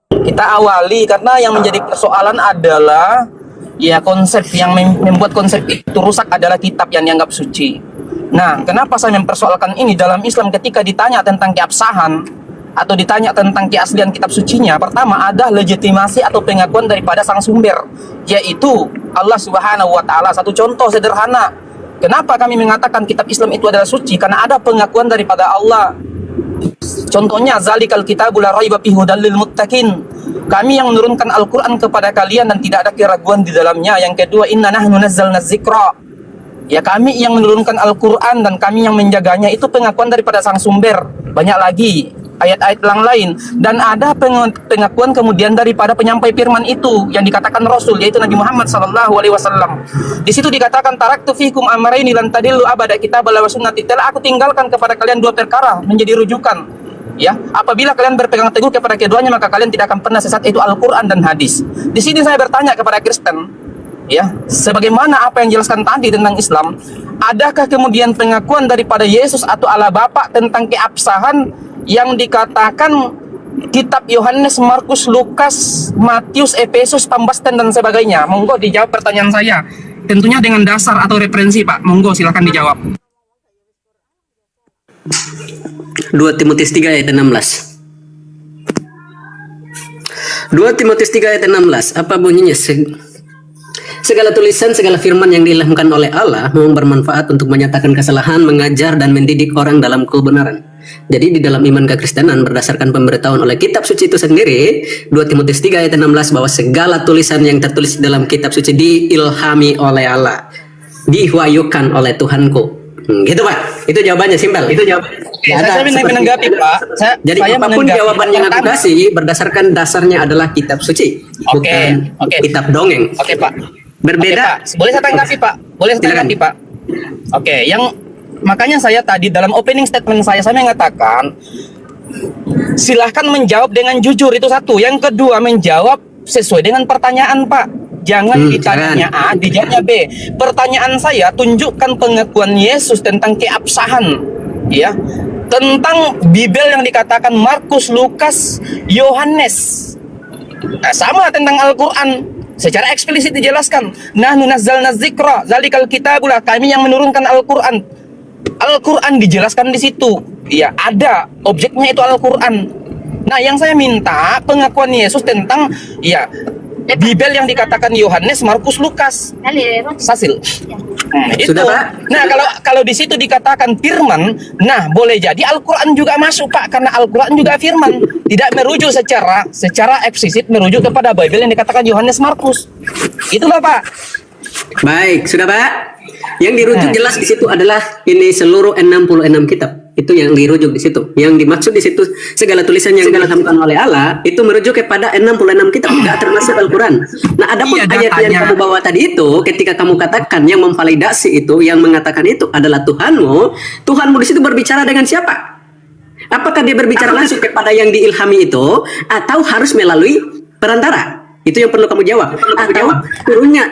Kita awali karena yang menjadi persoalan adalah ya konsep yang membuat konsep itu rusak adalah kitab yang dianggap suci. Nah, kenapa saya mempersoalkan ini dalam Islam ketika ditanya tentang keabsahan atau ditanya tentang keaslian kitab sucinya? Pertama, ada legitimasi atau pengakuan daripada sang sumber, yaitu Allah Subhanahu wa taala. Satu contoh sederhana. Kenapa kami mengatakan kitab Islam itu adalah suci? Karena ada pengakuan daripada Allah. Contohnya, zalikal kitabul la raiba fihi hudal lil muttaqin. Kami yang menurunkan Al-Qur'an kepada kalian dan tidak ada keraguan di dalamnya. Yang kedua, inna nahnu nazzalna dzikra. Ya, kami yang menurunkan Al-Qur'an dan kami yang menjaganya. Itu pengakuan daripada sang sumber. Banyak lagi ayat-ayat yang lain, dan ada pengakuan kemudian daripada penyampai firman itu yang dikatakan Rasul, yaitu Nabi Muhammad SAW. Di situ dikatakan taraktu fikum amrayni lan tadillu abada kitabal wa sunnati. Telah aku tinggalkan kepada kalian dua perkara menjadi rujukan. Ya, apabila kalian berpegang teguh kepada keduanya maka kalian tidak akan pernah sesat, itu Al-Qur'an dan hadis. Di sini saya bertanya kepada Kristen, ya, sebagaimana apa yang dijelaskan tadi tentang Islam, adakah kemudian pengakuan daripada Yesus atau Allah Bapa tentang keabsahan yang dikatakan kitab Yohanes, Markus, Lukas, Matius, Efesus, Pambasten dan sebagainya? Monggo dijawab pertanyaan saya. Tentunya dengan dasar atau referensi, Pak. Monggo silakan dijawab. 2 Timotius 3 ayat 16. 2 Timotius 3 ayat 16. Apa bunyinya? Segala tulisan, segala firman yang diilhamkan oleh Allah memang bermanfaat untuk menyatakan kesalahan, mengajar dan mendidik orang dalam kebenaran. Jadi di dalam iman kekristenan berdasarkan pemberitahuan oleh kitab suci itu sendiri, 2 Timotius 3 ayat 16, bahwa segala tulisan yang tertulis dalam kitab suci diilhami oleh Allah, diwahyukan oleh Tuhanku. Gitu Pak, itu jawabannya simpel. Itu jawabannya. Saya menanggapi Pak. Jadi apapun jawaban yang aku kasih berdasarkan dasarnya adalah kitab suci, bukan kitab dongeng. Oke Pak. Berbeda. Pak. Boleh saya tanggapi Pak? Boleh saya tanggapi Pak? Oke, yang makanya saya tadi dalam opening statement saya mengatakan silahkan menjawab dengan jujur, itu satu. Yang kedua, menjawab sesuai dengan pertanyaan Pak. Jangan ditanya A, dijawabnya B. Pertanyaan saya, tunjukkan pengakuan Yesus tentang keabsahan, ya, tentang Bible yang dikatakan Markus, Lukas, Yohanes. Nah, sama tentang Al-Quran, secara eksplisit dijelaskan. Nahnu nazzalna dzikra, zalikal kitabul, kami yang menurunkan Al-Quran. Al-Quran dijelaskan di situ, ya, ada objeknya itu Al-Quran. Nah, yang saya minta pengakuan Yesus tentang, ya, Bible yang dikatakan Yohanes, Markus, Lukas, Sasil. Itu. Sudah, Pak? Nah, kalau di situ dikatakan firman, nah boleh jadi Al-Quran juga masuk Pak, karena Al-Quran juga firman, tidak merujuk secara eksplisit merujuk kepada Bible yang dikatakan Yohanes, Markus. Itulah Pak. Baik, sudah Pak. Yang dirujuk jelas di situ adalah ini seluruh 66 kitab. Itu yang dirujuk di situ. Yang dimaksud di situ segala tulisan yang diilhamkan oleh Allah itu merujuk kepada 66 kitab, tidak termasuk Al-Quran. Nah, adapun ayat yang kamu bawa tadi itu, ketika kamu katakan yang memvalidasi itu, yang mengatakan itu adalah Tuhanmu, Tuhanmu di situ berbicara dengan siapa? Apakah dia berbicara langsung kepada yang diilhami itu, atau harus melalui perantara? Itu yang perlu kamu jawab.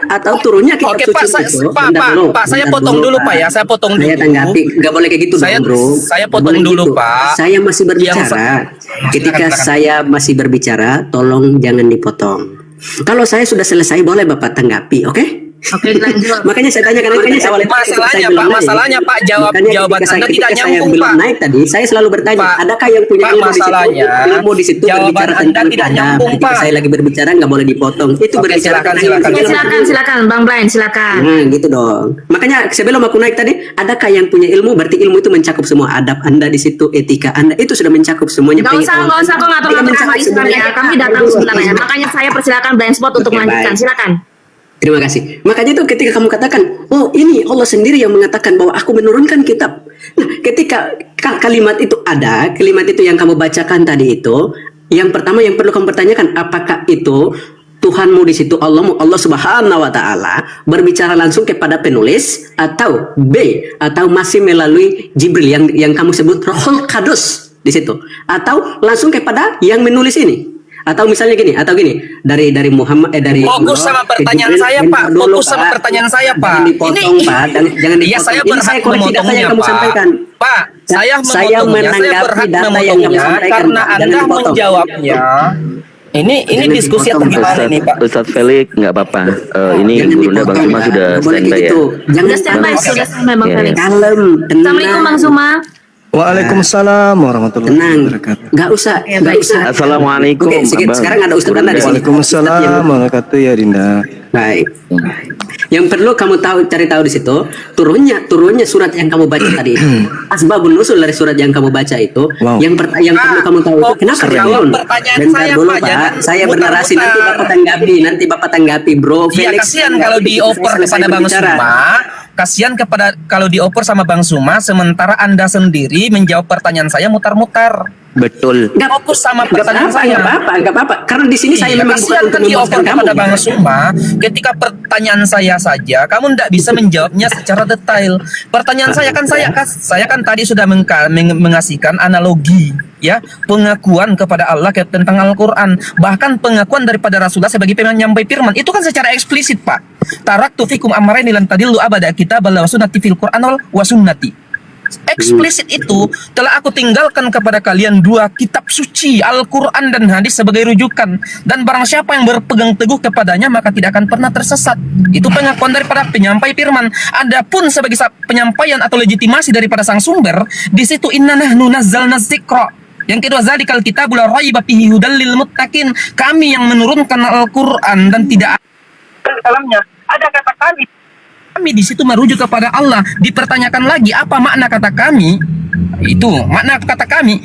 Atau turunnya kitab suci Pak, itu. Pak, saya potong dulu Pak ya. Saya potong dulu. Saya tanggapi. Gak boleh kayak gitu bro. Saya potong dulu gitu. Pak. Saya masih berbicara. Ketika saya masih berbicara, tolong jangan dipotong. Kalau saya sudah selesai, boleh Bapak tanggapi, oke? Oke, lanjut. Makanya saya tanya karena masalahnya Pak, jawaban Anda tidak nyambung Pak. Naik tadi, saya selalu bertanya, adakah yang punya ilmu di situ berbicara tentang Anda? Ketika saya lagi berbicara nggak boleh dipotong. Itu berbicara. Silakan Bang Blaine, silakan. Nah, gitu dong. Makanya sebelum aku naik tadi, adakah yang punya ilmu? Berarti ilmu itu mencakup semua, adab Anda di situ, etika Anda itu sudah mencakup semuanya. Nggak usah kok ngatur-ngatur sama Islam ya. Kami datang sebenarnya. Makanya saya persilakan Blind Spot untuk melanjutkan. Silakan. Terima kasih. Makanya itu ketika kamu katakan, oh ini Allah sendiri yang mengatakan bahwa aku menurunkan kitab. Nah, ketika kalimat itu ada, kalimat itu yang kamu bacakan tadi itu, yang pertama yang perlu kamu pertanyakan, apakah itu Tuhanmu di situ, Allah Subhanahu wa taala berbicara langsung kepada penulis, atau B, atau masih melalui Jibril yang kamu sebut Rohul Qudus di situ, atau langsung kepada yang menulis ini? Atau misalnya gini, dari Muhammad dari fokus sama pertanyaan saya Pak. Fokus sama pertanyaan saya Pak. Jangan dipotong Pak, jangan dipotong. Iya, saya berhak memotongnya Pak. Sampaikan. Pak, saya menanggapi data yang kamu sampaikan karena Anda menjawabnya Ini diskusi atau gimana nih Pak? Ustadz Felix nggak apa-apa. Ini Jangan Gurunda Bang dipotong, Suma ya. sudah Nggak boleh standby ya. gitu. Jangan Sudah standby, sudah standby Bang Iya, Felix. kalem, tenang. Assalamualaikum Bang Suma. Waalaikumsalam warahmatullahi Tenang, wabarakatuh. nggak usah, nggak usah. Assalamualaikum, Oke, Abang. sekarang ada Ustadz Anda di sini. Waalaikumsalam Ustadz yang- warahmatullahi wabarakatuh ya Dinda. Baik. Yang perlu kamu cari tahu di situ, turunnya surat yang kamu baca tadi. Asbabun nusul dari surat yang kamu baca itu, Wow. yang perlu kamu tahu itu kenapa jawab turun? pertanyaan Bentar saya, dulu Pak. Pak, Jangan saya bernarasi mutar-mutar. nanti Bapak tanggapi, Bro. Iya, Felix, kasihan kalau tanggapi, dioper saya selesai kepada Bang berbicara. Suma. Kasihan kalau dioper sama Bang Suma, sementara Anda sendiri menjawab pertanyaan saya mutar-mutar. Betul. Nggak Fokus sama nggak pertanyaan apa-apa, saya. nggak apa-apa. Karena di sini saya Iya, memang bukan kasihan untuk kan dioper memuaskan kamu. kepada Bang Suma. Ketika pertanyaan saya saja, kamu tidak bisa menjawabnya secara detail. Pertanyaan saya kan tadi sudah mengasihkan analogi, ya, pengakuan kepada Allah tentang Al-Quran, bahkan pengakuan daripada Rasulullah sebagai penyampai firman. Itu kan secara eksplisit, Pak. Taraktu fikum amrayn lan tadillu abada kitabal wa sunnati fil Qur'an wa sunnati. Eksplisit itu telah aku tinggalkan kepada kalian dua kitab suci, Al-Quran dan hadis sebagai rujukan, dan barang siapa yang berpegang teguh kepadanya maka tidak akan pernah tersesat. Itu pengakuan daripada penyampai firman. Adapun sebagai penyampaian atau legitimasi daripada sang sumber, di situ inna nahnu nazzalna dzikra. Yang kedua, zalikal kitabul la raiba fihi hudal lil muttaqin. Kami yang menurunkan Al-Quran dan tidak ada di dalamnya ada kata kami di situ merujuk kepada Allah. Dipertanyakan lagi apa makna kata kami? Itu makna kata kami.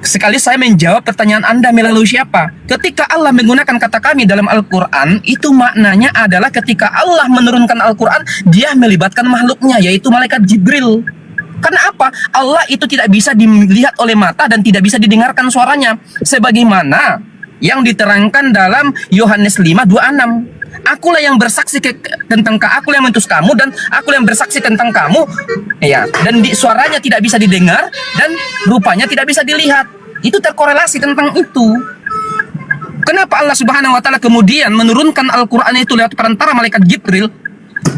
Sekali saya menjawab pertanyaan Anda melalui siapa? Ketika Allah menggunakan kata kami dalam Al-Quran, itu maknanya adalah ketika Allah menurunkan Al-Quran, dia melibatkan makhluknya, yaitu malaikat Jibril. Karena apa? Allah itu tidak bisa dilihat oleh mata dan tidak bisa didengarkan suaranya. Sebagaimana yang diterangkan dalam Yohanes 5:26. Akulah yang bersaksi tentang akulah yang mengutus kamu dan akulah yang bersaksi tentang kamu, ya. Dan suaranya tidak bisa didengar dan rupanya tidak bisa dilihat. Itu terkorelasi tentang itu. Kenapa Allah Subhanahu wa taala kemudian menurunkan Al-Qur'an itu lewat perantara malaikat Jibril?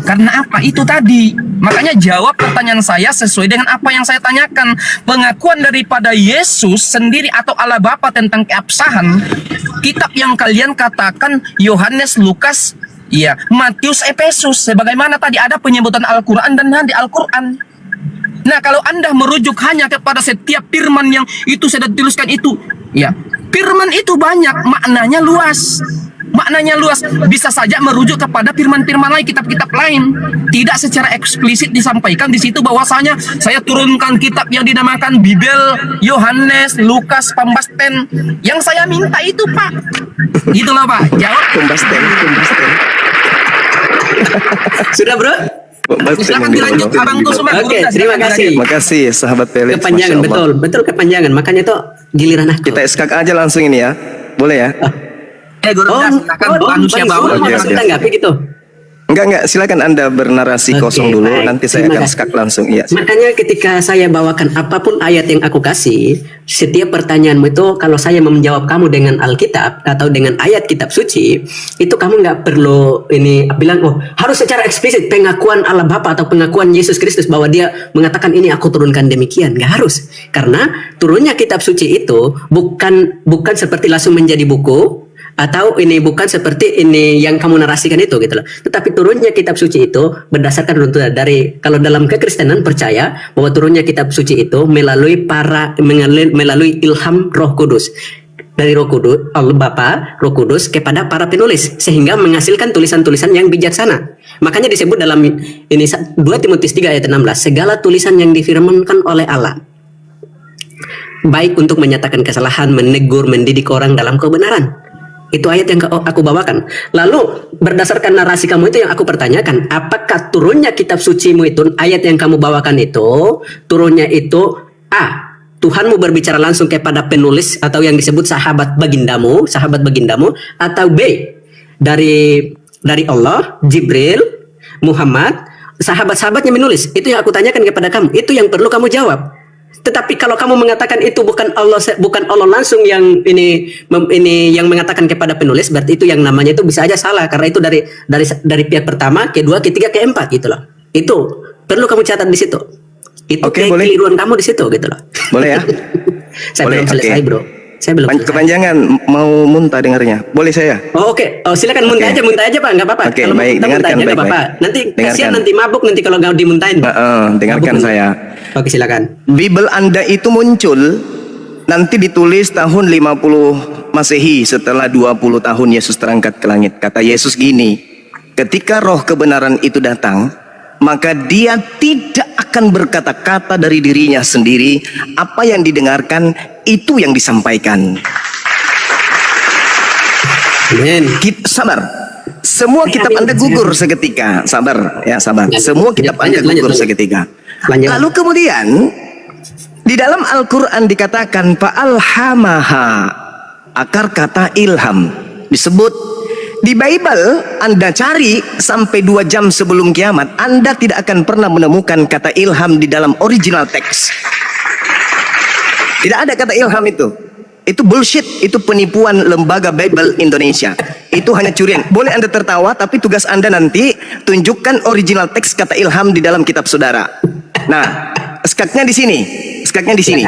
Karena apa? Itu tadi. Makanya jawab pertanyaan saya sesuai dengan apa yang saya tanyakan. Pengakuan daripada Yesus sendiri atau Allah Bapa tentang keabsahan, kitab yang kalian katakan Yohanes, Lukas, ya, Matius, Efesus, sebagaimana tadi ada penyebutan Al-Quran dan di Al-Quran. Nah, kalau Anda merujuk hanya kepada setiap firman yang itu sudah dituliskan itu, ya, firman itu banyak, maknanya luas. Maknanya luas, bisa saja merujuk kepada firman-firman lain, kitab-kitab lain. Tidak secara eksplisit disampaikan di situ bahwasanya saya turunkan kitab yang dinamakan Bibel, Yohanes, Lukas, Pambasten. Yang saya minta itu, Pak. Itulah, Pak. Jawab. Pembasten. Sudah, Bro? Silakan dilanjut, Abang Kusuma. Oke, terima kasih. Terima kasih sahabat Felix. Kepanjangan, Masya Allah. betul kepanjangan. Makanya itu giliran aku. Kita SKK aja langsung ini ya. Boleh ya? Guru, silakan manusia bawah. Oke, langsung oke. tanggapi gitu. Enggak, silakan Anda bernarasi Oke, kosong dulu, baik. nanti saya Terima akan kasih. skak langsung. Iya. Makanya ketika saya bawakan apapun ayat yang aku kasih, setiap pertanyaanmu itu kalau saya menjawab kamu dengan Alkitab atau dengan ayat kitab suci, itu kamu nggak perlu ini bilang, oh harus secara eksplisit pengakuan Allah Bapa atau pengakuan Yesus Kristus bahwa dia mengatakan ini aku turunkan demikian. Nggak harus. Karena turunnya kitab suci itu bukan seperti langsung menjadi buku, atau ini bukan seperti ini yang kamu narasikan itu gitu loh. Tetapi turunnya kitab suci itu berdasarkan runtutan dari, kalau dalam kekristenan percaya bahwa turunnya kitab suci itu melalui ilham Roh Kudus. Dari Roh Kudus, Allah Bapa, Roh Kudus kepada para penulis sehingga menghasilkan tulisan-tulisan yang bijaksana. Makanya disebut dalam ini 2 Timotius 3 ayat 16, segala tulisan yang difirmankan oleh Allah baik untuk menyatakan kesalahan, menegur, mendidik orang dalam kebenaran. Itu ayat yang aku bawakan. Lalu berdasarkan narasi kamu itu yang aku pertanyakan, apakah turunnya kitab sucimu itu, ayat yang kamu bawakan itu, turunnya itu A, Tuhanmu berbicara langsung kepada penulis atau yang disebut sahabat bagindamu, atau B, dari Allah, Jibril, Muhammad, sahabat-sahabatnya menulis. Itu yang aku tanyakan kepada kamu. Itu yang perlu kamu jawab. Tetapi kalau kamu mengatakan itu bukan Allah langsung yang ini yang mengatakan kepada penulis, berarti itu yang namanya itu bisa aja salah karena itu dari pihak pertama, kedua, ketiga, keempat gitu loh. Itu perlu kamu catat di situ. Itu Oke, boleh. kekeliruan kamu di situ gitu loh. Boleh ya? Saya Boleh, belum selesai, oke. Bro. Saya belum selesai. Kepanjangan mau muntah dengarnya. Boleh saya? Oh, oke. Oh, silakan muntah Oke. aja Pak, nggak apa-apa. Oke, Kalau mau baik, muntah, dengarkan, aja, nggak baik, apa-apa. baik. Nanti Dengarkan. kasihan nanti mabuk nanti kalau nggak dimuntahin. Dengarkan Mabuk saya. nanti. Oke, silakan. Bible Anda itu muncul nanti ditulis tahun 50 Masehi setelah 20 tahun Yesus terangkat ke langit. Kata Yesus gini, ketika roh kebenaran itu datang, maka dia tidak akan berkata-kata dari dirinya sendiri. Apa yang didengarkan itu yang disampaikan. Amin. Sabar. Semua kitab Anda gugur seketika. Sabar, ya sabar. Semua kitab Anda gugur seketika. Lanjut. Lalu kemudian di dalam Al-Quran dikatakan fa'alhamaha, akar kata ilham disebut. Di Bible Anda cari sampai 2 jam sebelum kiamat, Anda tidak akan pernah menemukan kata ilham di dalam original teks. Tidak ada kata ilham itu. Itu bullshit, itu penipuan lembaga Bible Indonesia. Itu hanya curian. Boleh Anda tertawa, tapi tugas Anda nanti tunjukkan original teks kata ilham di dalam kitab saudara. Nah, skaknya di sini. Skaknya di sini.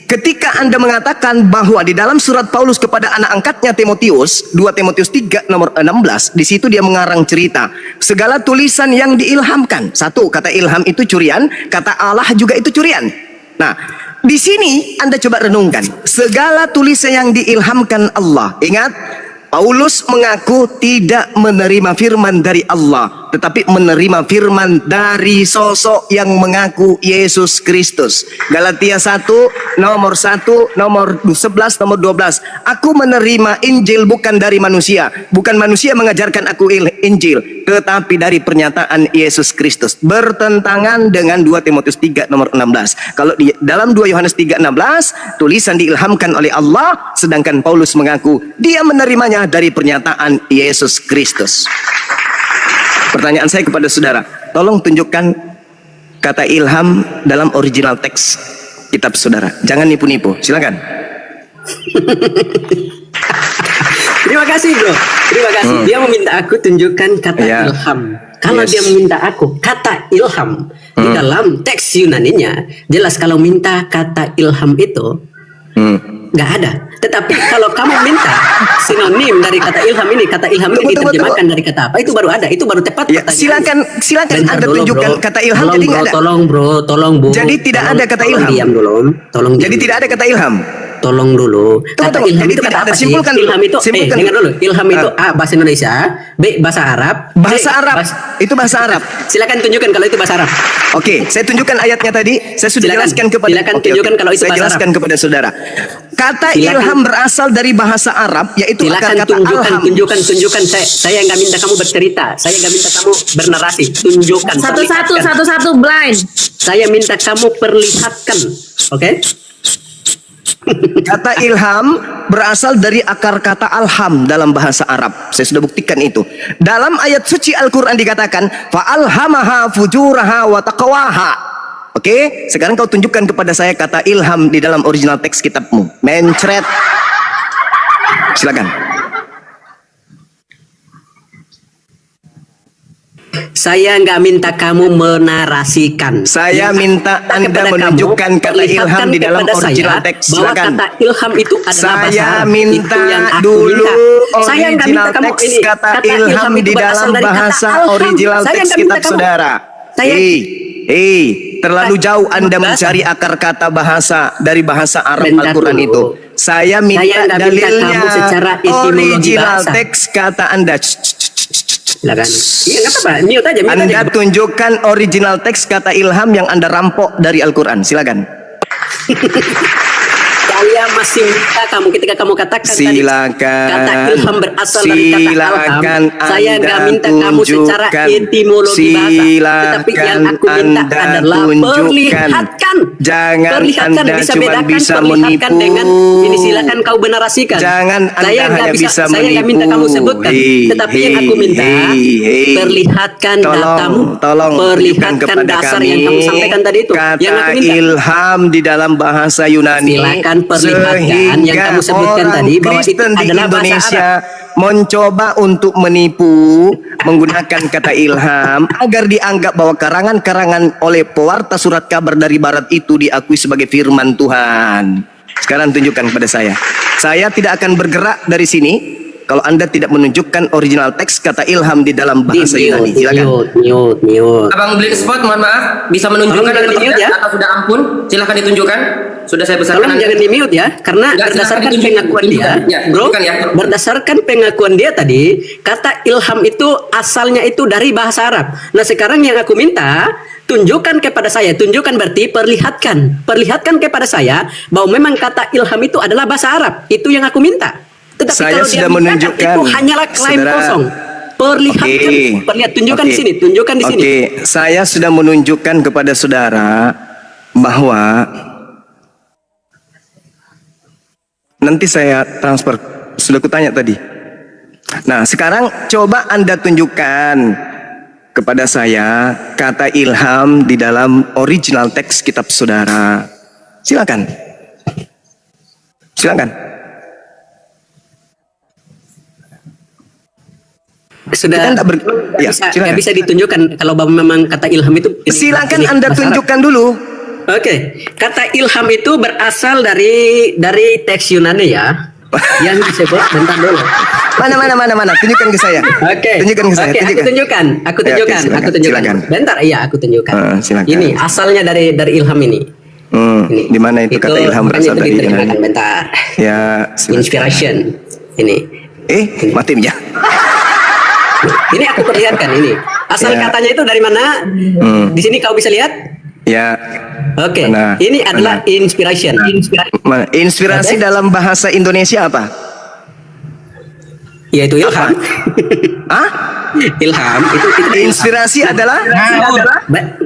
Ketika Anda mengatakan bahwa di dalam surat Paulus kepada anak angkatnya Timotius, 2 Timotius 3 nomor 16, di situ dia mengarang cerita segala tulisan yang diilhamkan. Satu, kata ilham itu curian, kata Allah juga itu curian. Nah, di sini Anda coba renungkan segala tulisan yang diilhamkan Allah. Ingat, Paulus mengaku tidak menerima firman dari Allah, tetapi menerima firman dari sosok yang mengaku Yesus Kristus. Galatia 1 nomor 1 nomor 11 nomor 12. Aku menerima Injil bukan dari manusia. Bukan manusia mengajarkan aku Injil, tetapi dari pernyataan Yesus Kristus. Bertentangan dengan 2 Timotius 3 nomor 16. Kalau di dalam 2 Yohanes 3:16 tulisan diilhamkan oleh Allah, sedangkan Paulus mengaku dia menerimanya dari pernyataan Yesus Kristus. Pertanyaan saya kepada saudara, tolong tunjukkan kata ilham dalam original teks kitab saudara. Jangan nipu-nipu, silakan. Terima kasih bro. Terima kasih. Dia meminta aku tunjukkan kata ilham. Kalau dia meminta aku kata ilham di dalam teks Yunaninya, jelas kalau minta kata ilham itu nggak ada. Tetapi kalau kamu minta sinonim dari kata ilham ini diterjemahkan dari kata apa, itu baru ada, itu baru tepat. Ya, silakan Anda tunjukkan kata ilham. Jadi nggak ada. Tolong bu. Jadi tidak ada kata ilham. Diam dulu. Tolong. Jadi tidak ada kata ilham. Tolong dulu. Kata ilham jadi itu tidak kata ada. apa sih? Simpulkan dulu. Ilham itu, Simpulkan dengar dulu. Ilham itu A bahasa Indonesia, B bahasa Arab. Bahasa Arab. Itu bahasa Arab. Silakan tunjukkan kalau itu bahasa Arab. Oke, saya tunjukkan ayatnya tadi. Saya sudah jelaskan kepada. Silakan tunjukkan kalau itu saya bahasa jelaskan Arab. kepada saudara. Kata Silakan. ilham berasal dari bahasa Arab, yaitu Silakan akar kata alham. tunjukkan. Saya nggak minta kamu bercerita. Saya nggak minta kamu bernarasi. Tunjukkan. Satu-satu blind. Saya minta kamu perlihatkan. Oke? Kata ilham berasal dari akar kata alham dalam bahasa Arab. Saya sudah buktikan itu. Dalam ayat suci Al-Quran dikatakan fa'alhamaha fujuraha wa taqwaha. Oke, sekarang kau tunjukkan kepada saya kata ilham di dalam original teks kitabmu. Mencret. Silakan. Saya nggak minta kamu menarasikan. Saya minta Anda kepada menunjukkan kamu, kata ilham di dalam kepada original saya teks. bahwa Silakan. kata ilham itu adalah bahasa Saya Arab. minta Itu yang aku dulu minta. Saya nggak minta original kamu teks ini. kata ilham itu di berasal dalam dari kata bahasa alham. original Saya teks nggak minta kitab kamu. saudara. Terlalu jauh Anda Bahasa. mencari akar kata bahasa dari bahasa Arab Bentar Al-Quran dulu. itu. Saya minta nggak minta dalilnya kamu secara etimologi original bahasa. teks kata Anda. Silakan. Iya nggak apa-apa. Mute aja. Anda tunjukkan original teks kata ilham yang Anda rampok dari Al-Quran. Silakan. Saya masih minta kamu ketika kamu katakan Silakan. tadi kata ilham berasal dari kata Silakan alham. Saya nggak Anda minta kamu secara tunjukkan. etimologi bahasa, tetapi yang aku minta Anda adalah tunjukkan. perlihatkan. Jangan Perlihatkan Anda bisa cuma bedakan, bisa perlihatkan menipu. dengan ini, silakan kau benarasikan. Jangan Anda saya nggak hanya bisa saya nggak minta menipu. kamu sebutkan, tetapi yang aku minta perlihatkan datamu, Tolong tunjukkan perlihatkan kepada dasar kami yang kamu sampaikan tadi itu. kata Yang aku minta. ilham di dalam bahasa Yunani. Silakan perlihatkan yang kamu sebutkan orang tadi bahwa itu Kristen di adalah bahasa Indonesia Arab. mencoba untuk menipu menggunakan kata ilham agar dianggap bahwa karangan-karangan oleh pewarta surat kabar dari barat itu diakui sebagai firman Tuhan. Sekarang tunjukkan kepada saya. Saya tidak akan bergerak dari sini kalau Anda tidak menunjukkan original teks kata ilham di dalam bahasa Yunani. Silakan. Mute. Abang Blind Spot, mohon maaf, bisa menunjukkan Tolong jangan atau di-mute tidak, ya. atau sudah ampun? Silahkan ditunjukkan. Sudah saya besarkan. Tolong jangan di mute ya, karena Enggak, berdasarkan silakan pengakuan dia, ditunjukkan. Ya, bro, tunjukkan ya. berdasarkan pengakuan dia tadi, kata ilham itu asalnya itu dari bahasa Arab. Nah sekarang yang aku minta, tunjukkan kepada saya, tunjukkan berarti perlihatkan kepada saya bahwa memang kata ilham itu adalah bahasa Arab. Itu yang aku minta. Tetapi Saya kalau dia sudah mintakan, menunjukkan, itu hanyalah klaim saudara. kosong. Perlihatkan, tunjukkan di sini, tunjukkan di sini. Oke, saya sudah menunjukkan kepada saudara bahwa nanti saya transfer. Sudah kutanya tadi. Nah, sekarang coba Anda tunjukkan kepada saya kata ilham di dalam original teks kitab saudara. Silakan. Silakan. Sudah Kita nggak ya, bisa, silakan. nggak bisa ditunjukkan kalau memang kata ilham itu Silakan ini Anda bahasa Arab. tunjukkan dulu. Oke, kata ilham itu berasal dari teks Yunani ya, yang disebut bentar dulu. Mana. Tunjukkan ke saya. Oke, Tunjukkan ke saya. Oke, aku tunjukkan. Ya, oke, silakan, silakan. Bentar, iya aku tunjukkan. Silakan. Ini asalnya dari ilham ini. Ini. Di mana itu kata ilham makanya berasal itu dari diterjemahkan Yunani? bentar. Ya, silakan. Inspiration. Ini. Mati ya. Ini aku perlihatkan ini. Asal Ya. katanya itu dari mana? Di sini kau bisa lihat. Ya. Oke, Mana? ini adalah inspiration. Mana? Inspirasi Oke. dalam bahasa Indonesia apa? Yaitu ilham. Ah? Ilham itu Inspirasi adalah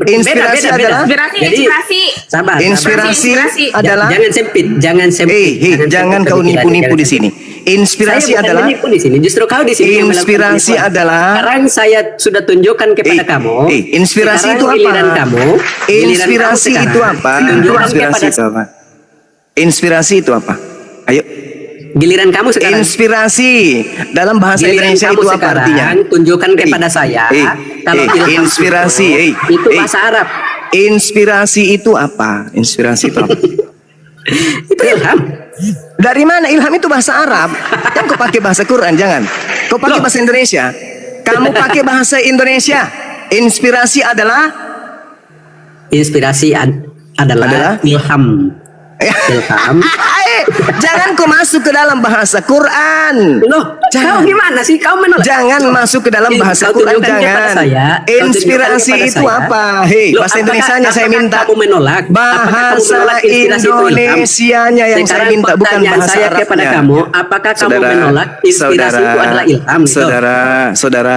Inspirasi adalah? Inspirasi. Sabar. inspirasi Inspirasi. adalah Jangan sempit, jangan sempit. jangan kau nipu-nipu di sini. Inspirasi Saya bukan adalah menipu di sini, justru kau di sini. yang melakukan Inspirasi penipuan. adalah Sekarang saya sudah tunjukkan kepada kamu. inspirasi Sekarang itu apa? giliran kamu. Giliran Inspirasi kamu itu sekarang. apa? Tunjukkan Inspirasi kepada itu apa? Inspirasi itu apa? Ayo. giliran kamu sekarang. Inspirasi dalam bahasa Giliran Indonesia kamu itu apa sekarang, artinya? tunjukkan kepada saya kalau ilham inspirasi, itu bahasa Arab. Inspirasi itu apa? Inspirasi itu apa? Itu ilham. Dari mana ilham itu bahasa Arab? Yang kau pakai bahasa Quran, jangan. Kau pakai Loh. bahasa Indonesia. Kamu pakai bahasa Indonesia. Inspirasi adalah Inspirasi adalah ilham. Ilham. Jangan kau masuk ke dalam bahasa Quran. Loh, Jangan. kau gimana sih? Kau menolak. Jangan masuk ke dalam bahasa Kau Quran, tunjukkan kepada jangan. saya. Kau Inspirasi tunjukkan itu kepada apa? saya. Hei, Loh, bahasa apakah- Indonesianya saya apakah minta. kamu menolak? Apakah kamu Bahasa menolak inspirasi itu ilham? Indonesianya yang saya Sekarang minta, bukan pertanyaan bahasa saya Arabnya. kepada kamu, apakah kamu menolak inspirasi itu adalah ilham? Gitu? Saudara,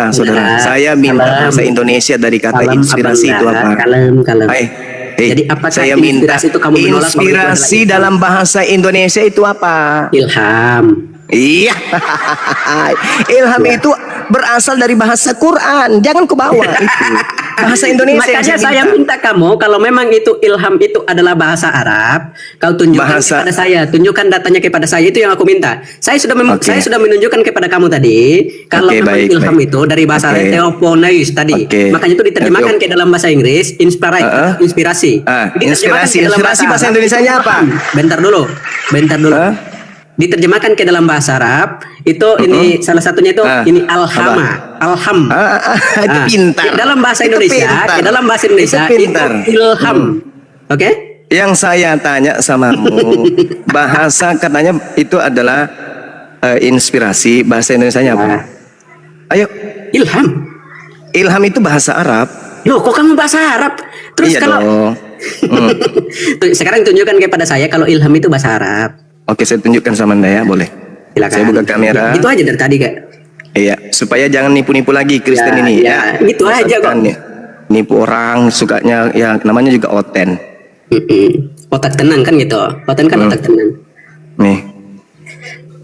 saya minta Kalem. bahasa Indonesia dari kata Kalem, inspirasi itu Abang. apa? Kalem. Hei, Jadi apakah saya minta inspirasi itu kamu menolak bahwa itu adalah inspirasi ilham? dalam bahasa Indonesia itu apa? Ilham. Iya, ilham itu berasal dari bahasa Quran. Jangan kau bawa itu bahasa Indonesia. yang Makanya saya minta kamu kalau memang itu ilham itu adalah bahasa Arab, kau tunjukkan Bahasa- kepada saya, tunjukkan datanya kepada saya, itu yang aku minta. Saya sudah Oke. saya sudah menunjukkan kepada kamu tadi kalau Oke, memang baik, ilham baik. itu dari bahasa Oke. Theopneus tadi. Oke. Makanya itu diterjemahkan ke dalam bahasa Inggris inspirasi. Diterjemahkan ke dalam Inspirasi bahasa Arab, Indonesianya itu apa? ilham. Bentar dulu. Diterjemahkan ke dalam bahasa Arab itu ini salah satunya itu ini alhama, alham. Itu pintar. Ke dalam bahasa Itu Indonesia, pintar. ke dalam bahasa Indonesia Itu pintar. itu ilham. Oke? Yang saya tanya samamu, bahasa katanya itu adalah inspirasi, bahasa Indonesianya apa? Ayo, Ilham. ilham itu bahasa Arab. Loh, kok kamu bahasa Arab? Terus Iya kalau dong. sekarang tunjukkan kepada saya kalau ilham itu bahasa Arab. Oke, saya tunjukkan sama Anda ya, boleh? Silakan. Saya buka kamera. Itu aja dari tadi, Kak. Iya, supaya jangan nipu-nipu lagi Kristen Ya, ini ya, gitu aja kok. Bosankan ya. Nipu orang, sukanya ya namanya juga oten. Otak tenang kan gitu. Otak kan otak tenang. Nih,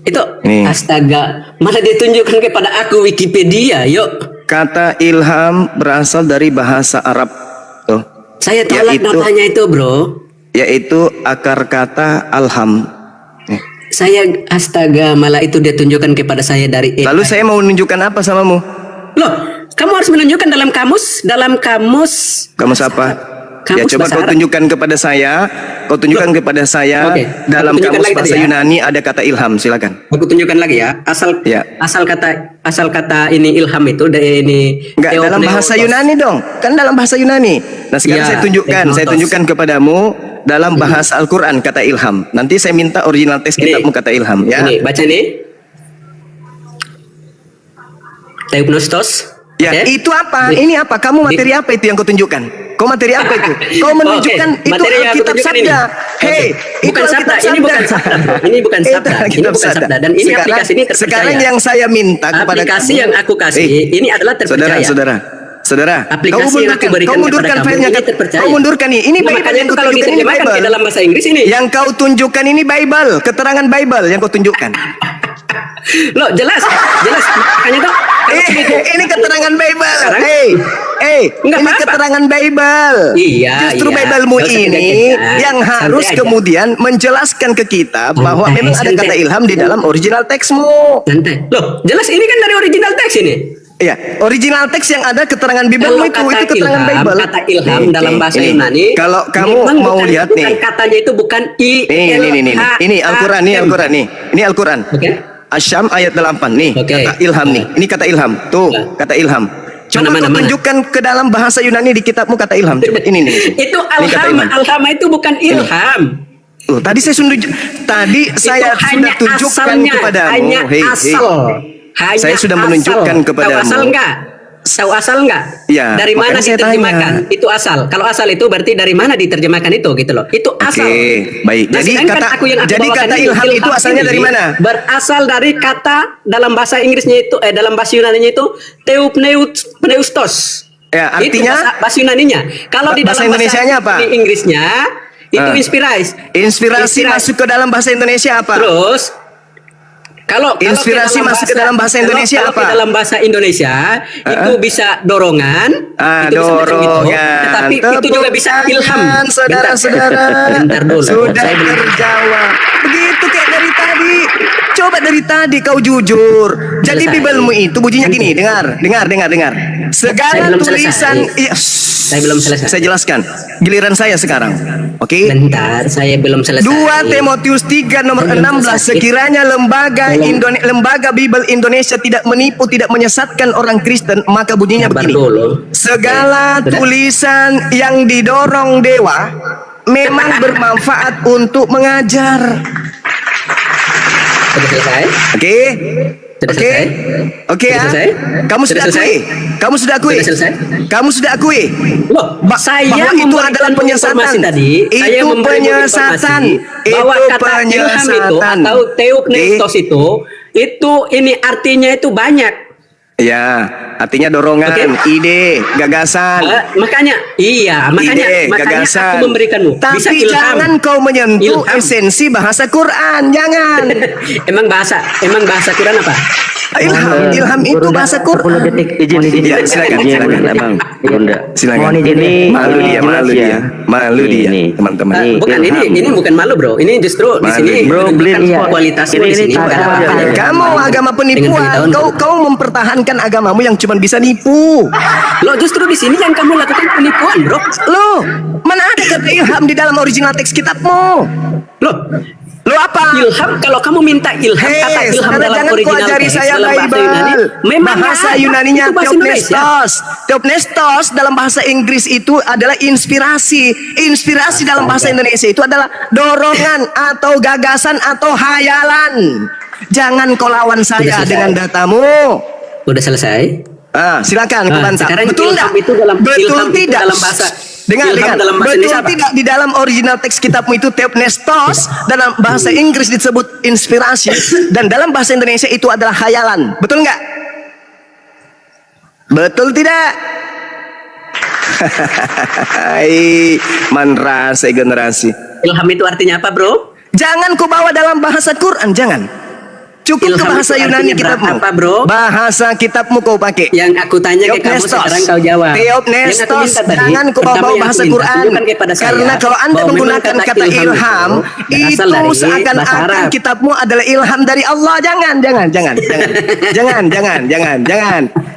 Itu Ini. astaga, malah ditunjukkan kepada aku Wikipedia, yuk. kata ilham berasal dari bahasa Arab. Tuh, Saya tolak Yaitu- datanya itu, Bro. yaitu akar kata alham. Saya astaga, malah itu dia tunjukkan kepada saya dari AI. Lalu saya mau menunjukkan apa samamu? Loh, kamu harus menunjukkan dalam kamus Kamu siapa? Ya, kamus coba bahasa kau Arab. tunjukkan kepada saya. Kau tunjukkan kepada saya Oke. dalam Aku tunjukkan kamus lagi bahasa tadi ya. Yunani ada kata ilham. Silakan. Aku tunjukkan lagi ya. Ya. Asal kata ini ilham itu dari ini Enggak, dalam bahasa Theopneustos. Yunani dong. Kan dalam bahasa Yunani. Nah, sekarang Iya, saya Theopneustos. tunjukkan kepadamu dalam bahasa Al-Qur'an kata ilham. Nanti saya minta original teks Ini. kitabmu kata ilham ya. Ini baca nih. Theopneustos. Ya, Oke? itu apa? Di- Ini apa? Kamu materi apa itu yang kau tunjukkan? Kau materi apa itu? Kau menunjukkan Oke, itu materi yang aku Alkitab tunjukkan ini. Sabda. Oke. Hei, itu Bukan sabda, Alkitab ini bukan sabda, bro. Ini bukan Itu sabda. Ini Alkitab bukan sabda. Dan ini Sekarang- aplikasi ini terpercaya. Sekarang yang saya minta kepada Aplikasi kamu, yang aku kasih ini adalah terpercaya. Saudara, Aplikasi kau yang aku mundurkan, berikan kau mundurkan kepada kamu filenya, ini terpercaya. kau mundurkan nih. Ini Nah, Bible makanya yang itu kau kalau tunjukkan ini diterjemahkan ke Bible. dalam bahasa Inggris ini. Yang kau tunjukkan ini Bible, keterangan Bible yang kau tunjukkan. Loh, jelas. Makanya tuh Ini keterangan Bible. Sekarang? Enggak Ini apa-apa. keterangan Bible. Iya, Justru iya. Biblemu Nggak usah ini kedengeran. yang Santai harus aja. kemudian menjelaskan ke kita bahwa Santai, memang ada santai. kata ilham di dalam original teksmu. santai. Loh, jelas ini kan dari original teks ini. Ya, original teks yang ada keterangan Biblemu itu keterangan Bible. Kata ilham Nih, dalam nih, bahasa ini. Yunani. Kalau kamu memang mau bukan- lihat bukan nih. katanya itu bukan I. Ini Al-Quran nih, Al-Quran nih. Ini Al-Quran. Oke. Asyam ayat 8 nih, Oke. kata ilham nih. Ini kata ilham. Tuh, Ya. kata ilham. Coba Mana? kau tunjukkan ke dalam bahasa Yunani di kitabmu kata ilham. Coba ini nih. Itu Ini kata ilham. alhama itu bukan ilham. Oh, tadi saya saya hanya sudah tunjukkan asalnya, kepadamu. hanya Hei, asal. Hanya Saya sudah asal. menunjukkan kepadamu. Tahu asal enggak? Tahu asal enggak? Ya, Dari mana makanya saya diterjemahkan? tanya. Itu asal. Kalau asal itu berarti dari mana diterjemahkan itu gitu loh. Itu asal. Oke, baik. Nah, Jadi sedangkan kata- aku yang aku jadi bawakan kata ini, ilham itu asalnya ini dari mana? Berasal dari kata dalam bahasa Inggrisnya itu dalam bahasa Yunaninya itu theopneustos. Ya, Itu artinya? bahasa Yunaninya. Kalau di Bahasa dalam Indonesianya apa? Di Inggrisnya itu Ah. Inspirasi masuk ke dalam bahasa Indonesia apa? Terus kalau Inspirasi masuk ke dalam bahasa Indonesia kalau apa? di dalam bahasa Indonesia itu bisa dorongan, Ah, itu bisa macam gitu. dorongan. Tetapi itu juga bisa Tepuk ilham. tangan, saudara-saudara. Bentar dulu. Sudah Saya belum- terjawab. Begitu kayak dari tadi. Coba dari tadi kau jujur. Jadi Selesai. Biblemu itu bunyinya gini, dengar. Saya Segala belum tulisan, selesai. iya, Saya belum selesai. Saya jelaskan. Giliran saya sekarang. Oke? Bentar, saya belum selesai. 2 Timotius 3 nomor Belum 16, selesai. sekiranya lembaga Bible Indonesia tidak menipu, tidak menyesatkan orang Kristen, maka bunyinya Sabar begini. dulu. Segala Oke, sudah. tulisan yang didorong dewa memang bermanfaat untuk mengajar. Sudah selesai? Oke? Sudah Oke? selesai? Oke Sudah ya? selesai? Kamu Sudah sudah selesai? akui? Kamu sudah akui? Sudah selesai? Kamu sudah akui? Loh, saya bahwa itu memberikan adalah penyesatan. informasi tadi. Saya Itu memberi penyesatan. informasi bahwa Itu kata ilham itu penyesatan. atau theopneustos itu ini artinya itu banyak. Ya, artinya dorongan, Oke. ide, gagasan. Makanya Ide, makanya gagasan. aku memberikanmu. Bisa Tapi ilham. jangan kau menyentuh Ilham. esensi bahasa Quran. Jangan. emang bahasa Quran apa? Ilham itu bahasa 10 Quran. detik izin Ya, silakan, izin silakan. abang bunda Silakan. mohon izin nih Malu dia, malu dia. Malu Nih, dia, nih. teman-teman. Nih, Bukan ilham. ini bukan malu bro. Ini justru di Malu sini dia. Bro, beli menunjukkan iya. kualitasmu Ini di sini. tak bukan ada apa-apa. apa-apa. Kamu agama penipuan. pengetahuan. Kau mempertahankan agamamu yang cuma bisa nipu. Lo justru di sini yang kamu lakukan penipuan, bro. Loh, mana ada kata ilham di dalam original teks kitabmu? Lo apa? Ilham, kalau kamu minta ilham, kata ilham saudara, dalam jangan kau original ajari teks, saya dalam bahasa Bible. Yunani, memang bahasa nggak ada. Yunaninya Itu bahasa Indonesia. theopnestos. Theopnestos dalam bahasa Inggris itu adalah inspirasi. Inspirasi dalam bahasa Indonesia itu adalah dorongan atau gagasan atau hayalan. Jangan kau lawan saya selesai. dengan datamu. Udah selesai? Silakan kau Nah, bantah. sekarang Betul ilham tidak? itu dalam- Betul ilham itu tidak? dalam bahasa- Dengar, ilham dengar. dalam bahasa Betul Indonesia apa? tidak di dalam original teks kitabmu itu theopnestos, dalam bahasa Inggris disebut inspirasi, dan dalam bahasa Indonesia itu adalah hayalan. Betul nggak? Betul tidak? Hai, manrasa generasi. Ilham itu artinya apa, bro? Jangan kau bawa dalam bahasa Quran, jangan. Cukup ke Ilham bahasa itu Yunani artinya kitabmu. apa, bro? Bahasa kitabmu kau pakai. Yang aku tanya ke kamu sekarang kau jawab. Theopnestos, jangan kau bawa bahasa Quran. Karena kalau Anda menggunakan kata ilham, itu seakan-akan kitabmu adalah ilham dari Allah. Jangan.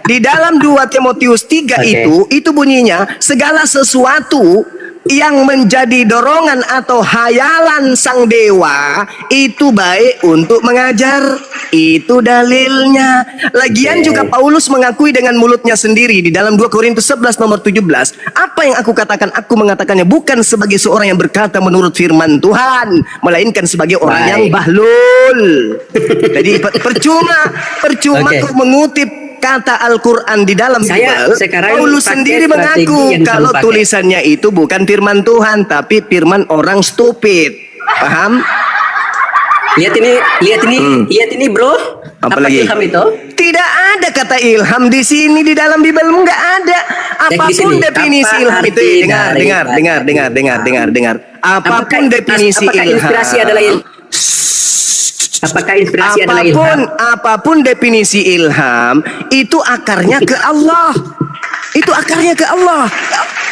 Di dalam 2 Timotius 3 Oke. itu bunyinya segala sesuatu yang menjadi dorongan atau hayalan sang dewa itu baik untuk mengajar. Itu dalilnya. Lagian juga Paulus mengakui dengan mulutnya sendiri di dalam 2 Korintus 11 nomor 17. Apa yang aku katakan, aku mengatakannya bukan sebagai seorang yang berkata menurut firman Tuhan, melainkan sebagai orang yang bahlul. Jadi percuma kau mengutip kata Al-Quran di dalam Bible. Paulus sendiri mengaku kalau tulisannya itu bukan firman Tuhan, tapi firman orang stupid. Paham? Lihat ini bro. Apa lagi? Ilham itu? Tidak ada kata ilham di sini di dalam Bible, nggak ada. Apapun definisi ilham itu, dengar. Apapun definisi ilham. Inspirasi adalah ilham? Apakah inspirasi adalah ilham? Apapun definisi ilham, itu akarnya ke Allah. Itu akarnya ke Allah.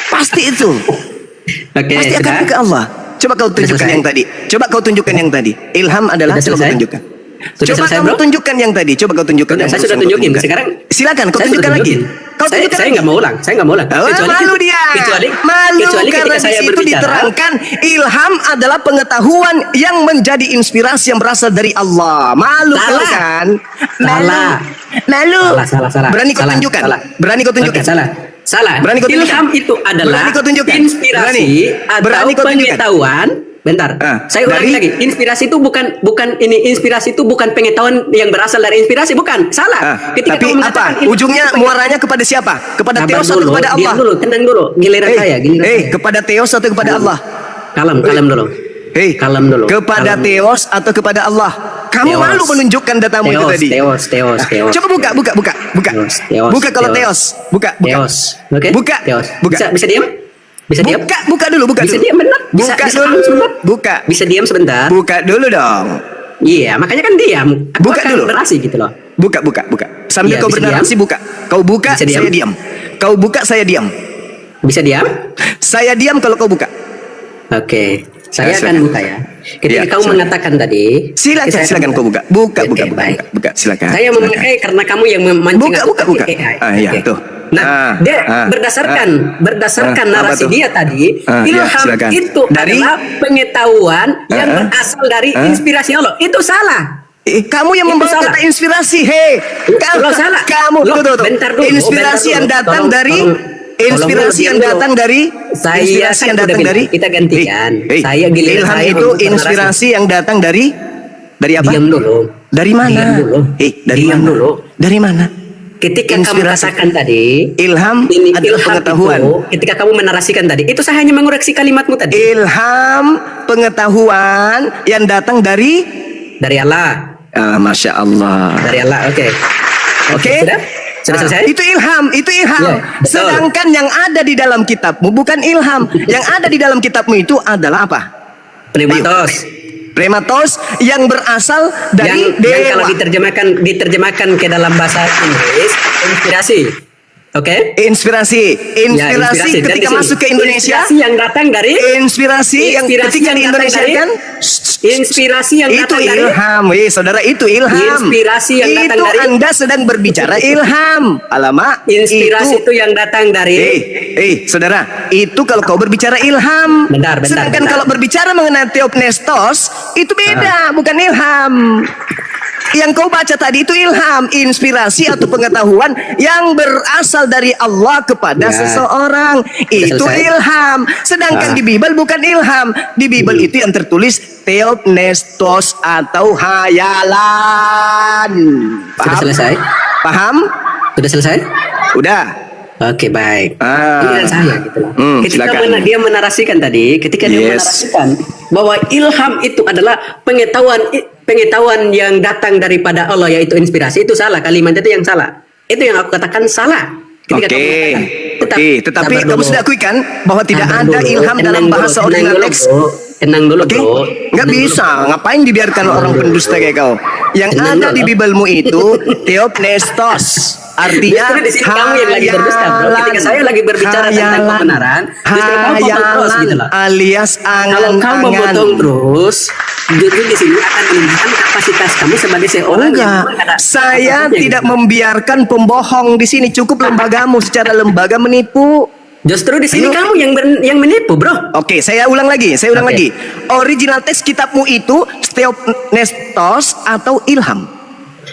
Pasti itu. Oke, Pasti akarnya ke Allah. Coba kau tunjukkan yang tadi. Ilham adalah, coba kau tunjukkan. Coba kamu tunjukkan yang tadi. Coba kau tunjukkan. Saya sudah tunjukin. Sekarang silakan kau tunjukkan lagi. Saya nggak mau ulang. Malu dia. Kecuali karena ketika saya di situ berbicara. diterangkan ilham adalah pengetahuan yang menjadi inspirasi yang berasal dari Allah. Malu kau kan? Malu. Salah. Berani kau tunjukkan. Oke, salah. Berani kau tunjukkan. Ilham itu adalah Berani kau tunjukkan. inspirasi Berani atau kau tunjukkan. pengetahuan. Bentar, saya ulangi lagi. Inspirasi itu bukan inspirasi itu bukan pengetahuan yang berasal dari inspirasi, bukan. Salah. Tapi apa? Ujungnya muaranya kepada siapa? Kepada Theos atau kepada Allah? Diam dulu, tenang dulu. Giliran saya. Kepada Theos atau kepada Allah? Kalem dulu. Kalem dulu. Kepada Theos atau kepada Allah? Kamu Theos. malu menunjukkan datamu itu tadi. Theos. Coba buka. Theos. Buka kalau Theos. Buka. Theos. Oke. Buka. Theos. Buka. Bisa diam? Bisa diam? Buka dulu. Bisa diam benar? Bisa dulu. sebentar? Buka. Bisa diam sebentar? Buka dulu dong. Iya, makanya kan diam. Aku Buka akan dulu. Narasi gitu loh. Buka. Sambil Iya, kau bisa bernarasi buka. Kau buka, Bisa diam? saya diam. Kau buka, saya diam. Bisa diam? Saya diam kalau kau buka. Oke. Saya Ya, akan silakan. buka ya. Ketika Ya, kamu silakan. mengatakan tadi, Silakan saya akan kau buka. Buka. Oke, baik. Buka. Silakan. Saya silakan. memakai karena kamu yang memancing aku Buka. pakai AI. Iya, Oke. tuh. Nah, berdasarkan apa narasi tuh? dia tadi, Iya, ilham silakan. itu Dari? adalah pengetahuan yang berasal dari inspirasi Allah. Itu salah. Kamu yang Itu membawa salah. kata inspirasi, Lo salah. Kamu Lo, tuh. bentar dulu, Inspirasi yang bentar dulu. datang Tolong- dari tolong inspirasi dulu, yang diam dulu. datang dari Saya inspirasi kan yang udah datang bilang, dari kita gantikan. Saya giliran ilham saya itu untuk inspirasi yang datang dari apa? Diam dulu. Dari mana? Diam dulu. Dari Diam mana? dulu. Dari mana? Ketika kamu Inspirasi. katakan tadi, Ilham adalah ilham pengetahuan. itu, ketika kamu menarasikan tadi, itu saya hanya mengoreksi kalimatmu tadi. Ilham pengetahuan yang datang dari Dari Allah. Masya Allah. Dari Allah, oke. Oke. Sudah selesai? Itu ilham. Iya, betul. Sedangkan yang ada di dalam kitabmu bukan ilham. Yang ada di dalam kitabmu itu adalah apa? Prematos yang berasal dari yang kalau dewa. diterjemahkan ke dalam bahasa Inggris, inspirasi. Oke? Inspirasi Ya, inspirasi. Dan di ketika sini, masuk ke Indonesia. inspirasi yang datang dari Inspirasi yang ketika di Indonesia kan inspirasi yang itu datang dari ilham. Saudara, itu ilham. Inspirasi yang datang itu dari Anda sedang berbicara ilham. Alamak. inspirasi itu yang datang dari Saudara, itu kalau kau berbicara ilham. Bentar. Sedangkan kalau berbicara mengenai Theopnestos, itu beda, bukan ilham. Yang kau baca tadi itu ilham, inspirasi atau pengetahuan yang berasal dari Allah kepada seseorang. Itu selesai. ilham. Sedangkan di Bible bukan ilham. Di Bible itu yang tertulis Theopnestos atau hayalan. Sudah selesai? Paham? Sudah selesai? Udah. Oke, baik. Ah. Giliran saya gitu loh. Ketika silakan. dia menarasikan tadi, ketika dia Yes. menarasikan bahwa ilham itu adalah pengetahuan yang datang daripada Allah, yaitu inspirasi, itu salah. Kalimat itu yang salah. Itu yang aku katakan salah. Ketika kamu mengatakan. Tetapi Sabar kamu dulu. sudah akuikan bahwa tidak Sabar ada dulu. ilham dalam Tenang bahasa dulu, original tenang teks. dulu, bro. Tenang dulu, Oke, bro. nggak Tenang bisa. dulu. Ngapain dibiarkan orang pendusta kayak kau? Yang Tenang ada dulu. di Biblemu itu Theopnestos. Artinya Justru di sini kamu yang lagi berdusta, bro. Ketika saya lagi berbicara tentang kebenaran, justru kamu potong terus gitu loh. alias Kalau kamu angan-angan. memotong terus, justru di sini akan menunjukkan kapasitas kamu sebagai seorang yang Enggak, memang ada saya kapasitasnya tidak gitu. membiarkan pembohong di sini. Cukup lembagamu secara lembaga menipu. Justru di sini Ayo. kamu yang menipu, bro. Oke, saya ulang lagi. Oke. Lagi. Original teks kitabmu itu Theopnestos atau ilham?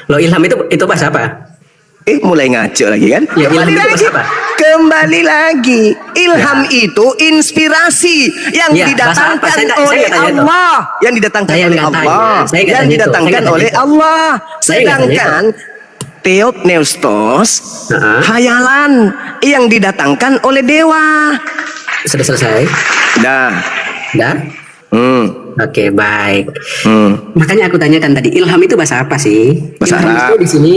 Loh, ilham itu bahasa apa? Mulai ngaco lagi kan? Ya, ilham Kembali itu lagi. bahasa apa? Kembali lagi. Ilham itu inspirasi yang Ya, bahasa didatangkan apa? Saya oleh nggak tanya itu. Allah. Yang didatangkan Saya oleh nggak tanya. Allah. Saya nggak Yang tanya itu. didatangkan Saya nggak oleh tanya itu. Allah. Saya nggak tanya Sedangkan Theopneustos hayalan yang didatangkan oleh dewa. Sudah selesai? Dah. Dah? Oke, baik. Makanya aku tanyakan tadi, ilham itu bahasa apa sih? Bahasa Ilham Arab. itu di sini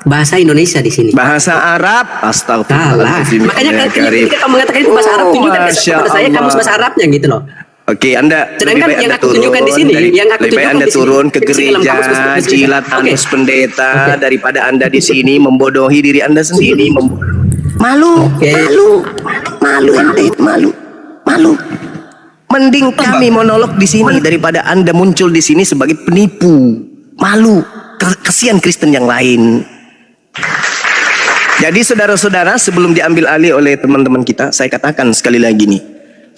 bahasa Indonesia di sini. Bahasa Arab. Salah. Astagfirullahaladzim. Makanya Ya Karim. ketika kamu mengatakan itu bahasa Arab, tunjukkan Masya kepada saya kamus Allah. bahasa Arabnya gitu loh. Oke, Anda Sedangkan lebih baik yang Anda aku tunjukkan di sini, yang aku lebih baik tunjukkan Anda di sini, turun ke di sini dalam gereja, kamus bahasa Indonesia. jilat Oke. anus pendeta Oke. daripada Anda di sini membodohi diri Anda sendiri. Malu, Oke. malu ente, malu. Mending kami monolog di sini daripada Anda muncul di sini sebagai penipu. Malu. Kesian Kristen yang lain. Jadi saudara-saudara, sebelum diambil alih oleh teman-teman kita, saya katakan sekali lagi nih.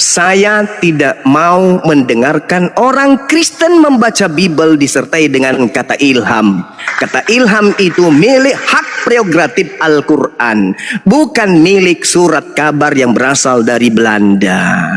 Saya tidak mau mendengarkan orang Kristen membaca Bible disertai dengan kata ilham. Kata ilham itu milik hak prerogatif Al-Quran, bukan milik surat kabar yang berasal dari Belanda.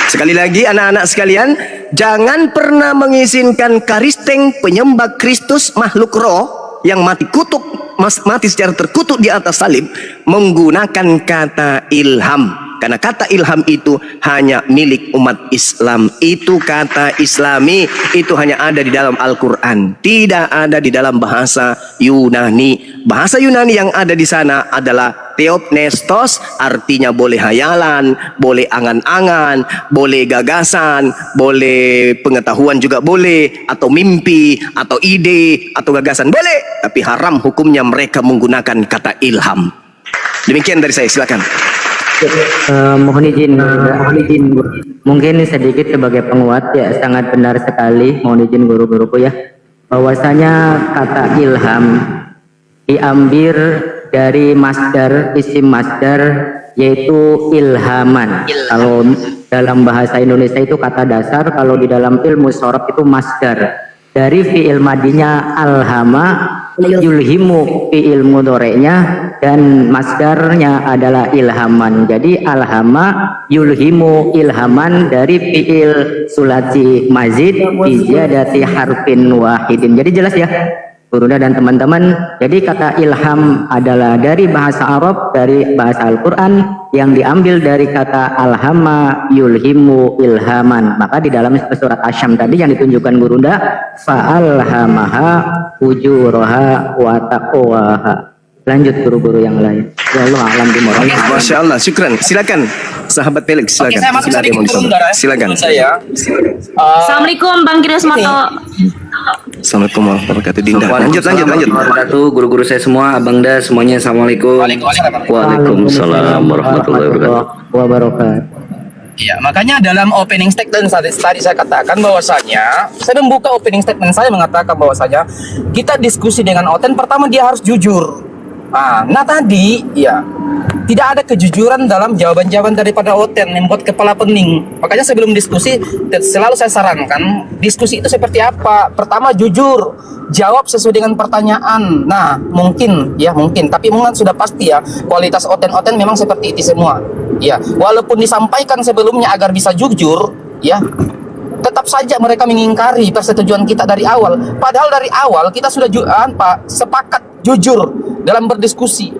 Sekali lagi anak-anak sekalian, jangan pernah mengizinkan Karisteng penyembah Kristus makhluk roh yang mati secara terkutuk di atas salib menggunakan kata ilham. Karena kata ilham itu hanya milik umat Islam. Itu kata Islami, itu hanya ada di dalam Al-Quran, tidak ada di dalam bahasa Yunani. Bahasa Yunani yang ada di sana adalah Theopnestos, artinya boleh hayalan, boleh angan-angan, boleh gagasan, boleh pengetahuan juga boleh, atau mimpi, atau ide, atau gagasan boleh. Tapi haram hukumnya mereka menggunakan kata ilham. Demikian dari saya, silakan. Mohon izin, mungkin sedikit sebagai penguat ya, sangat benar sekali, mohon izin guru-guruku ya, bahwasanya kata ilham diambil dari masdar, isim masdar, yaitu ilhaman. Kalau dalam bahasa Indonesia itu kata dasar, kalau di dalam ilmu sorof itu masdar. Dari fi'il madinya alhama, yulhimu fi'il mudhari'nya, dan masdarnya adalah ilhaman. Jadi alhama yulhimu ilhaman dari fi'il sulasi mazid bijadati harfin wahidin. Jadi jelas ya Gurunda dan teman-teman. Jadi kata ilham adalah dari bahasa Arab, dari bahasa Al-Quran, yang diambil dari kata alhama yulhimu ilhaman. Maka di dalam surat Asyam tadi yang ditunjukkan Gurunda, fa'alhamaha ujuraha wa taqwaha. Lanjut guru-guru yang lain. Ya Allah alam dimorong. Masya Allah, syukran. Silakan, sahabat Felix, silakan. Oke, saya masuk Silakan, sedikit Mohon turun, disampaikan. Dara. Silakan. Saya. Assalamualaikum Bang Kirismoto. Assalamualaikum warahmatullahi wabarakatuh. Dinda. Lanjut. Wabarakatuh, guru-guru saya semua, Abang Da, semuanya assalamualaikum. Waalaikumsalam warahmatullahi wabarakatuh. Ya, makanya dalam opening statement tadi saya katakan bahwasanya saya membuka opening statement saya mengatakan bahwasanya kita diskusi dengan Oten, pertama dia harus jujur. Nah tadi ya tidak ada kejujuran dalam jawaban-jawaban daripada Oten, membuat kepala pening. Makanya sebelum diskusi selalu saya sarankan diskusi itu seperti apa. Pertama jujur, jawab sesuai dengan pertanyaan. Nah mungkin, tapi mungkin sudah pasti ya kualitas Oten memang seperti itu semua. Ya, walaupun disampaikan sebelumnya agar bisa jujur, ya tetap saja mereka mengingkari persetujuan kita dari awal. Padahal dari awal kita sudah sepakat jujur dalam berdiskusi.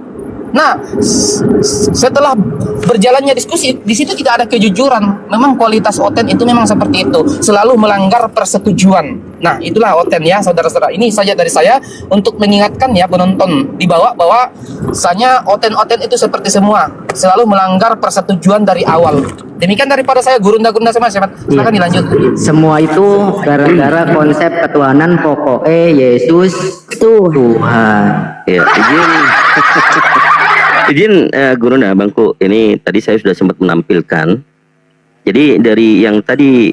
Nah, setelah berjalannya diskusi, di situ tidak ada kejujuran. Memang kualitas Oten itu memang seperti itu, selalu melanggar persetujuan. Nah, itulah Oten ya, saudara-saudara. Ini saja dari saya untuk mengingatkan ya penonton di bawah bahwa misalnya Oten itu seperti semua, selalu melanggar persetujuan dari awal. Demikian daripada saya, Gurunda sama siapa. Silakan dilanjut. Semua itu gara-gara konsep ketuhanan pokoknya Yesus Tuhan. Ya, izin Gurunda, Bangku. Ini tadi saya sudah sempat menampilkan. Jadi dari yang tadi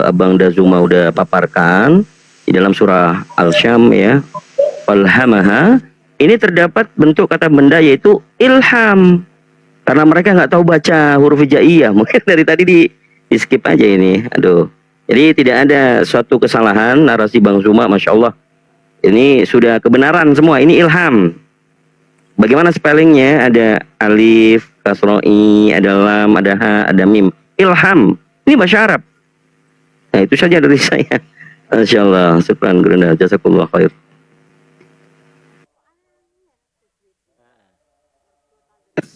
Abang Dazuma udah paparkan di dalam surah Al-Syam ya, falhamaha, ini terdapat bentuk kata benda yaitu ilham. Karena mereka nggak tahu baca huruf hijaiyah. Mungkin dari tadi di skip aja ini. Aduh. Jadi tidak ada suatu kesalahan narasi Bang Zuma, Masya Allah. Ini sudah kebenaran semua. Ini ilham. Bagaimana spellingnya? Ada alif, kasroh i, ada lam, ada ha, ada mim. Ilham. Ini bahasa Arab. Nah itu saja dari saya. Masya Allah. Syukran Gurunda. Jazakallah khair.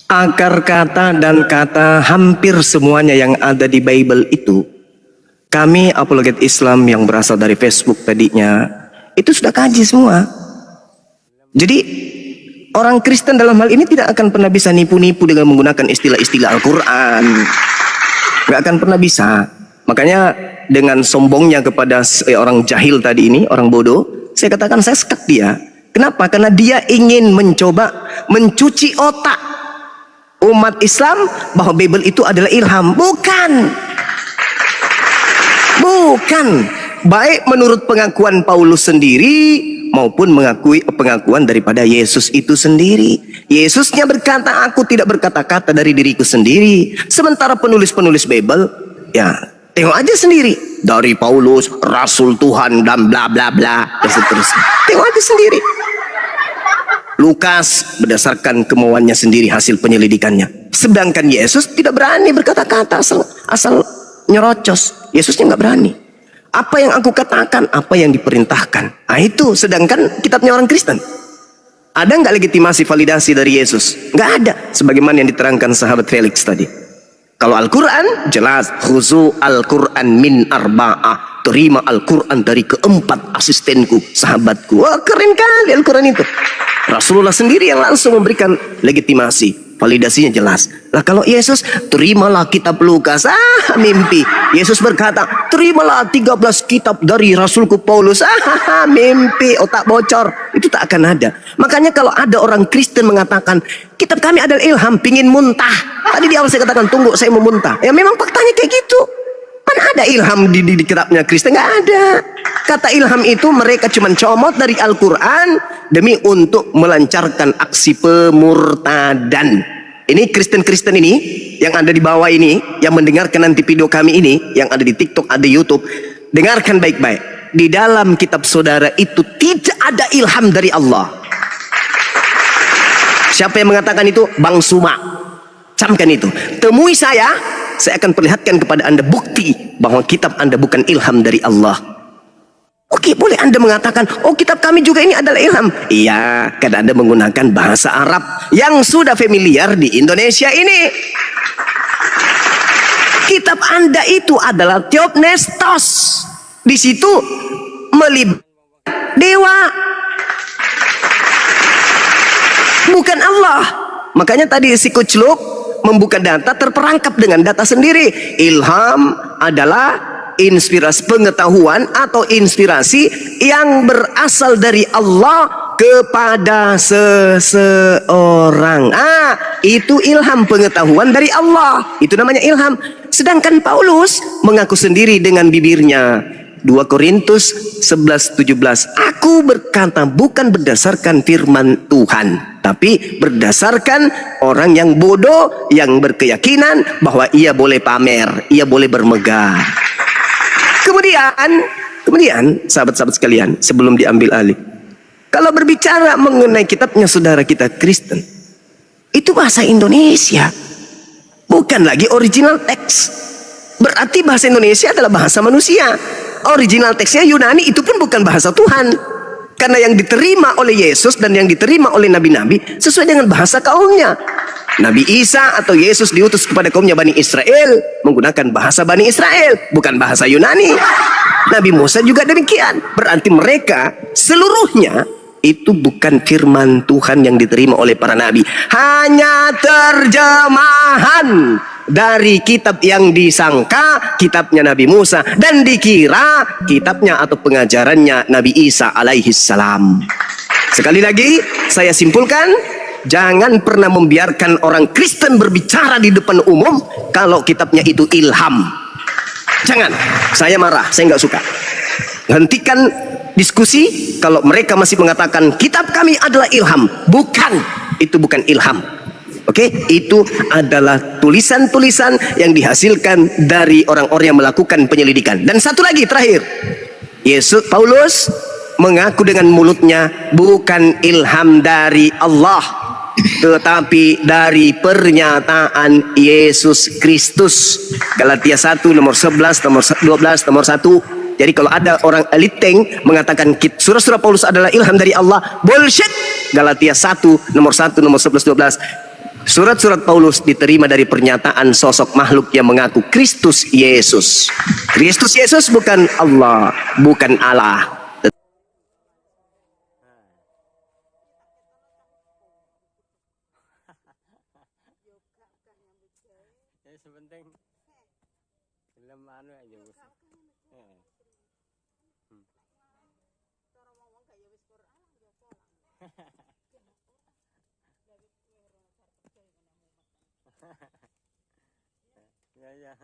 Akar kata dan kata hampir semuanya yang ada di Bible itu, kami apologet Islam yang berasal dari Facebook tadinya, itu sudah kaji semua. Jadi orang Kristen dalam hal ini tidak akan pernah bisa nipu-nipu dengan menggunakan istilah-istilah Al-Quran. Gak akan pernah bisa. Makanya dengan sombongnya kepada orang jahil tadi ini, orang bodoh, saya katakan saya sekat dia. Kenapa? Karena dia ingin mencoba mencuci otak umat Islam bahwa Bible itu adalah ilham. Bukan. Bukan. Baik menurut pengakuan Paulus sendiri maupun mengakui pengakuan daripada Yesus itu sendiri. Yesusnya berkata, aku tidak berkata-kata dari diriku sendiri. Sementara penulis-penulis Bible, ya tengok aja sendiri. Dari Paulus, Rasul Tuhan dan bla bla bla dan seterusnya. Tengok aja sendiri. Lukas berdasarkan kemauannya sendiri hasil penyelidikannya. Sedangkan Yesus tidak berani berkata-kata asal nyerocos. Yesusnya nggak berani. Apa yang aku katakan, apa yang diperintahkan. Nah itu, sedangkan kitabnya orang Kristen. Ada nggak legitimasi validasi dari Yesus? Nggak ada. Sebagaimana yang diterangkan sahabat Felix tadi. Kalau Al-Quran jelas, khuzu Al-Quran min arba'ah. Terima Al-Quran dari keempat asistenku, sahabatku. Wah keren kali Al-Quran itu. Rasulullah sendiri yang langsung memberikan legitimasi, validasinya jelas. Lah kalau Yesus, terimalah kitab Lukas. Mimpi. Yesus berkata, terimalah 13 kitab dari Rasulku Paulus. Mimpi, otak bocor. Itu tak akan ada. Makanya kalau ada orang Kristen mengatakan, kitab kami adalah ilham, pingin muntah. Tadi di awal saya katakan, tunggu saya mau muntah. Ya memang faktanya kayak gitu. Mana ada ilham di kitabnya Kristen? Nggak ada. Kata ilham itu mereka cuma comot dari Al-Quran demi untuk melancarkan aksi pemurtadan. Ini Kristen-Kristen ini yang ada di bawah ini, yang mendengarkan nanti video kami ini, yang ada di TikTok, ada di YouTube, dengarkan baik-baik. Di dalam kitab saudara itu tidak ada ilham dari Allah. Siapa yang mengatakan itu? Bang Suma. Camkan itu. Temui saya akan perlihatkan kepada Anda bukti bahwa kitab Anda bukan ilham dari Allah. Oke, boleh Anda mengatakan, oh kitab kami juga ini adalah ilham. Iya, karena Anda menggunakan bahasa Arab yang sudah familiar di Indonesia ini. Kitab Anda itu adalah Theopnestos. Di situ melibatkan dewa, bukan Allah. Makanya tadi si Kucluk membuka data terperangkap dengan data sendiri. Ilham adalah inspirasi pengetahuan atau inspirasi yang berasal dari Allah kepada seseorang. Itu ilham, pengetahuan dari Allah. Itu namanya ilham. Sedangkan Paulus mengaku sendiri dengan bibirnya. 2 Korintus 11:17. Aku berkata bukan berdasarkan firman Tuhan, tapi berdasarkan orang yang bodoh yang berkeyakinan bahwa ia boleh pamer, ia boleh bermegah. Kemudian sahabat-sahabat sekalian, sebelum diambil alih, kalau berbicara mengenai kitabnya saudara kita Kristen, itu bahasa Indonesia, bukan lagi original teks. Berarti bahasa Indonesia adalah bahasa manusia. Original teksnya Yunani itu pun bukan bahasa Tuhan. Karena yang diterima oleh Yesus dan yang diterima oleh nabi-nabi sesuai dengan bahasa kaumnya. Nabi Isa atau Yesus diutus kepada kaumnya Bani Israel menggunakan bahasa Bani Israel, bukan bahasa Yunani. Nabi Musa juga demikian. Berarti mereka seluruhnya itu bukan firman Tuhan yang diterima oleh para nabi. Hanya terjemahan dari kitab yang disangka kitabnya Nabi Musa dan dikira kitabnya atau pengajarannya Nabi Isa alaihi salam. Sekali lagi saya simpulkan, jangan pernah membiarkan orang Kristen berbicara di depan umum kalau kitabnya itu ilham. Jangan, saya marah, saya nggak suka. Hentikan diskusi kalau mereka masih mengatakan kitab kami adalah ilham. Bukan, itu bukan ilham. Oke, itu adalah tulisan-tulisan yang dihasilkan dari orang-orang yang melakukan penyelidikan. Dan satu lagi terakhir, Paulus mengaku dengan mulutnya bukan ilham dari Allah, tetapi dari pernyataan Yesus Kristus. Galatia 1 nomor 11, nomor 12, nomor 1. Jadi kalau ada orang eliteng mengatakan surah-surah Paulus adalah ilham dari Allah, bullshit. Galatia 1 nomor 1, nomor 11, 12. Surat-surat Paulus diterima dari pernyataan sosok makhluk yang mengaku Kristus Yesus. Kristus Yesus bukan Allah, bukan Allah. Ya.